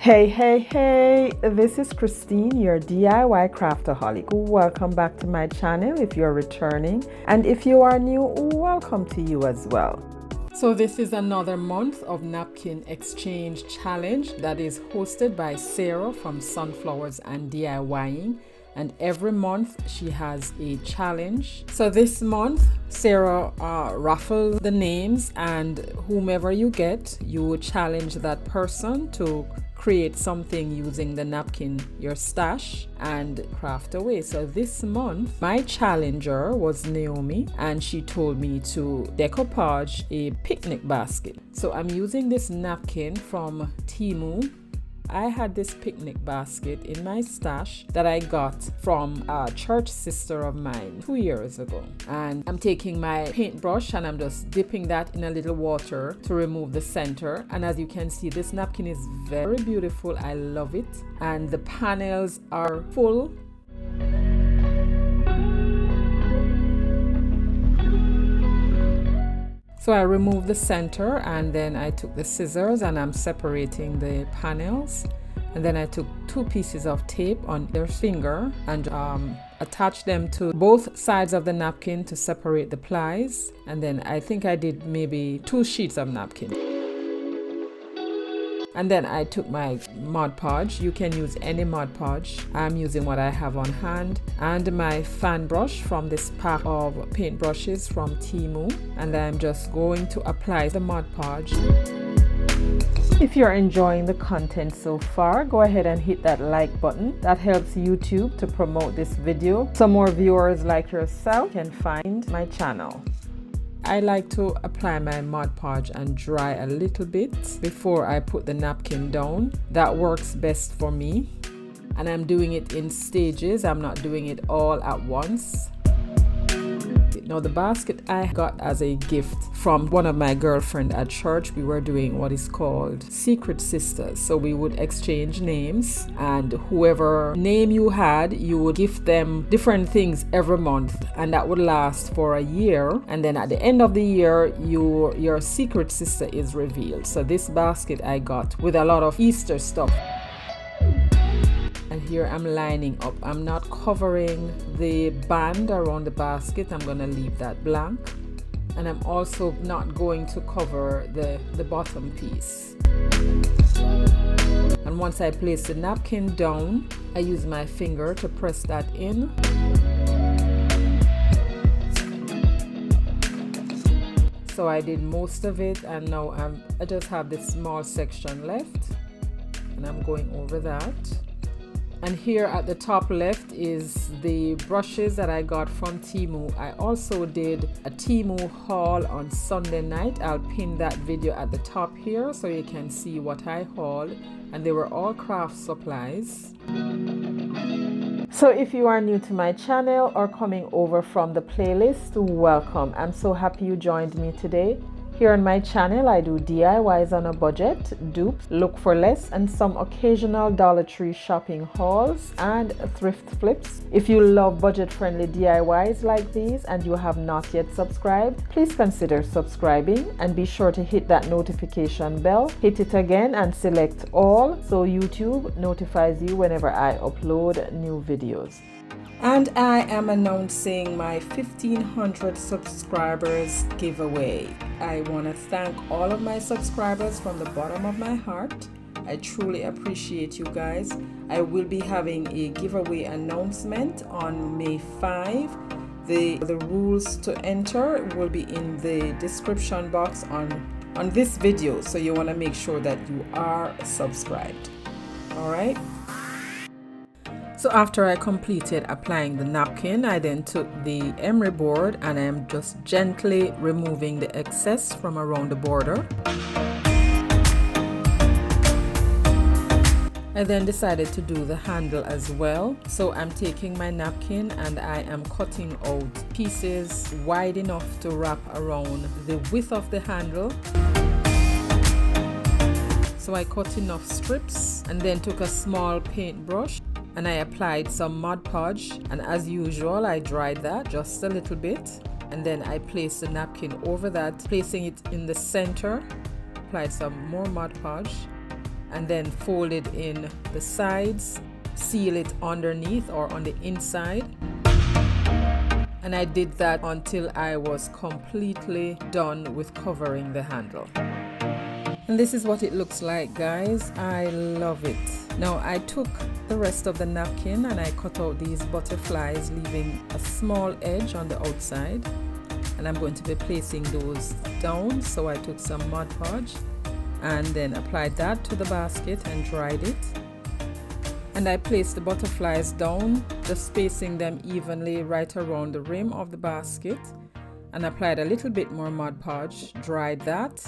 Hey, this is Christine, your DIY craftaholic. Welcome back to my channel if you're returning, and if you are new, welcome to you as well. So this is another month of Napkin Exchange challenge that is hosted by Sarah from Sunflowers and DIYing. And every month she has a challenge. So this month Sarah raffles the names, and whomever you get, you challenge that person to create something using the napkin, your stash, and craft away. So this month my challenger was Naomi, and she told me to decoupage a picnic basket. So I'm using this napkin from Temu. I had this picnic basket in my stash that I got from a church sister of mine 2 years ago. And I'm taking my paintbrush and I'm just dipping that in a little water to remove the center. And as you can see, this napkin is very beautiful. I love it. And the panels are full. So I removed the center, and then I took the scissors and I'm separating the panels, and then I took 2 pieces of tape on their finger and attached them to both sides of the napkin to separate the plies, and then I think I did maybe 2 sheets of napkin. And then I took my Mod Podge. You can use any Mod Podge. I'm using what I have on hand, and my fan brush from this pack of paintbrushes from Temu, and I'm just going to apply the Mod Podge. If you're enjoying the content so far, go ahead and hit that like button. That helps YouTube to promote this video so more viewers like yourself can find my channel. I like to apply my Mod Podge and dry a little bit before I put the napkin down. That works best for me. And I'm doing it in stages. I'm not doing it all at once. Now the basket I got as a gift from one of my girlfriends at church. We were doing what is called Secret Sisters. So we would exchange names, and whoever name you had, you would gift them different things every month, and that would last for a year. And then at the end of the year, your secret sister is revealed. So this basket I got with a lot of Easter stuff. And here I'm lining up. I'm not covering the band around the basket. I'm going to leave that blank. And I'm also not going to cover the bottom piece. And once I place the napkin down, I use my finger to press that in. So I did most of it, and now I just have this small section left, and I'm going over that. And here at the top left is the brushes that I got from Temu. I also did a Temu haul on Sunday night. I'll pin that video at the top here so you can see what I hauled. And they were all craft supplies. So if you are new to my channel or coming over from the playlist, welcome. I'm so happy you joined me today. Here on my channel, I do DIYs on a budget, dupes, look for less, and some occasional Dollar Tree shopping hauls and thrift flips. If you love budget-friendly DIYs like these and you have not yet subscribed, please consider subscribing and be sure to hit that notification bell. Hit it again and select all so YouTube notifies you whenever I upload new videos. And I am announcing my 1500 subscribers giveaway. I want to thank all of my subscribers from the bottom of my heart. I truly appreciate you guys. I will be having a giveaway announcement on May 5. The rules to enter will be in the description box on this video, so you want to make sure that you are subscribed. All right. So after I completed applying the napkin, I then took the emery board and I'm just gently removing the excess from around the border. I then decided to do the handle as well. So I'm taking my napkin and I am cutting out pieces wide enough to wrap around the width of the handle. So I cut enough strips and then took a small paintbrush and I applied some Mod Podge, and as usual I dried that just a little bit, and then I placed the napkin over that, placing it in the center. Applied some more Mod Podge, and then fold it in the sides, seal it underneath or on the inside. And I did that until I was completely done with covering the handle. And this is what it looks like, guys. I love it. Now I took the rest of the napkin and I cut out these butterflies, leaving a small edge on the outside. And I'm going to be placing those down. So I took some Mod Podge and then applied that to the basket and dried it. And I placed the butterflies down, just spacing them evenly right around the rim of the basket, and applied a little bit more Mod Podge, dried that,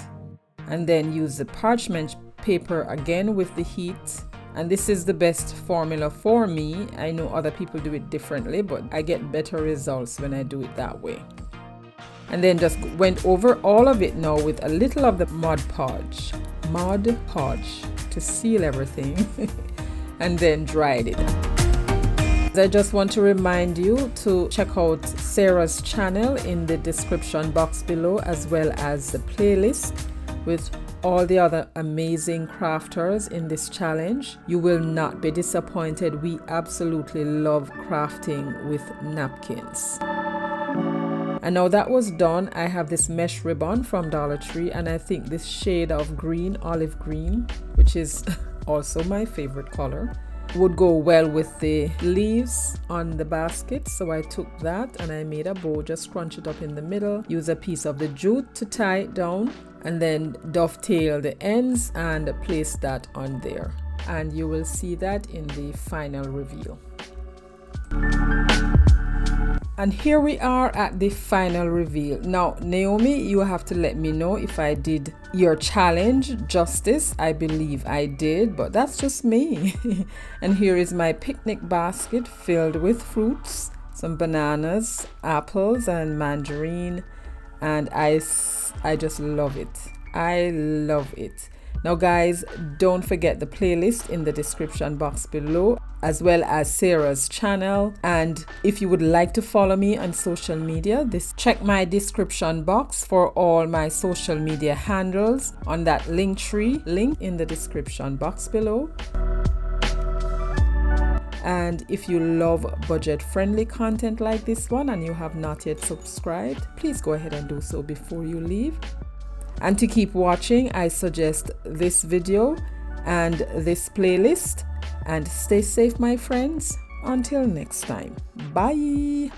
and then used the parchment paper again with the heat. And this is the best formula for me. I know other people do it differently, but I get better results when I do it that way. And then just went over all of it now with a little of the Mod Podge to seal everything. And then dried it. I just want to remind you to check out Sarah's channel in the description box below, as well as the playlist with all the other amazing crafters in this challenge. You will not be disappointed. We absolutely love crafting with napkins. And now that was done, I have this mesh ribbon from Dollar Tree, and I think this shade of green, olive green, which is also my favorite color, would go well with the leaves on the basket. So I took that and I made a bow, just scrunch it up in the middle, use a piece of the jute to tie it down, and then dovetail the ends and place that on there. And you will see that in the final reveal. And here we are at the final reveal. Now, Naomi, you have to let me know if I did your challenge justice. I believe I did, but that's just me. And here is my picnic basket filled with fruits, some bananas, apples, and mandarin. And I just love it. I love it. Now guys, don't forget the playlist in the description box below, as well as Sarah's channel. And if you would like to follow me on social media, check my description box for all my social media handles on that Linktree link in the description box below. And if you love budget-friendly content like this one and you have not yet subscribed, please go ahead and do so before you leave. And to keep watching, I suggest this video and this playlist. And stay safe, my friends. Until next time. Bye.